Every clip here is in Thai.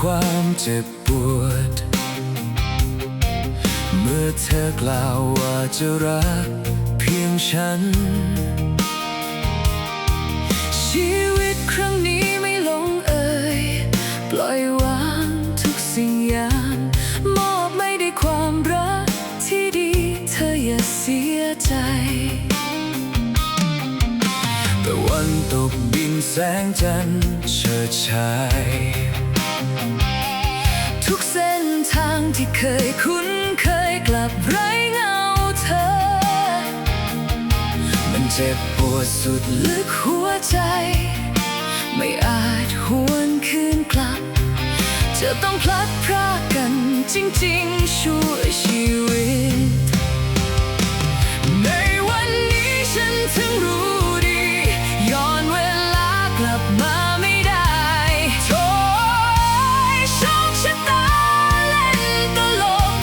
ความเจ็บปวดเมื่อเธอกล่าวว่าจะรักเพียงฉันชีวิตครั้งนี้ไม่ลงเอ่ยปล่อยวางทุกสิ่งอย่างมอบไม่ได้ความรักที่ดีเธออย่าเสียใจตะวันตกดินแสงจันทร์เฉิดฉายทุกเส้นทางที่เคยคุ้นเคยกลับไร้เงาเธอมันเจ็บปวดสุดลึกหัวใจไม่อาจหวนคืนกลับจะต้องพลัดพรากกันจริงๆชั่วชีวิตในวันนี้ฉันถึงรู้ดีย้อนเวลากลับมาไม่ได้โธ่โชคชะตาเล่นตลก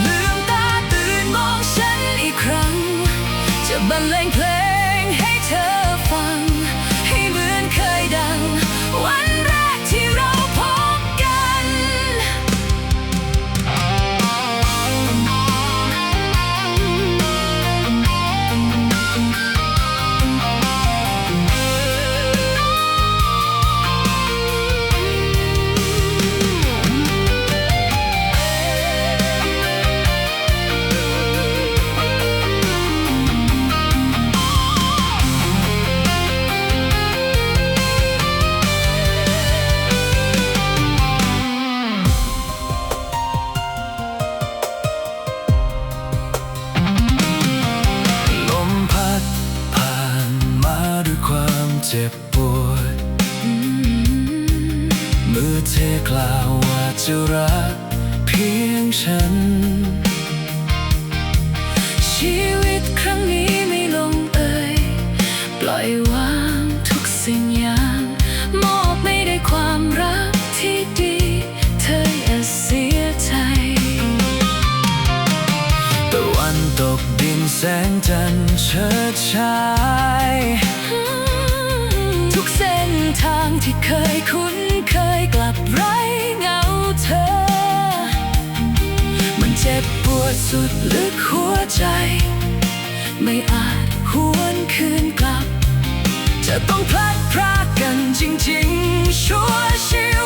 ลืมตาตื่นมองฉันอีกครั้งจะบรรเลงเพลงให้เธอฟังให้เหมือนเคยดังวันแรกที่เราพบกันเจ็บปวดเมื่อเธอกล่าวว่าจะรักเพียงฉันชีวิตครั้งนี้ไม่ลงเอ่ยปล่อยวางทุกสิ่งอย่างมอบไม่ได้ความรักที่ดีเธออย่าเสียใจตะวันตกดินแสงจันทร์เฉิดฉายทุกเส้นทางที่เคยคุ้นเคยกลับไร้เงาเธอมันเจ็บปวดสุดลึกหัวใจไม่อาจหวนคืนกลับจะต้องพลัดพรากกันจริงๆชั่วชีวิต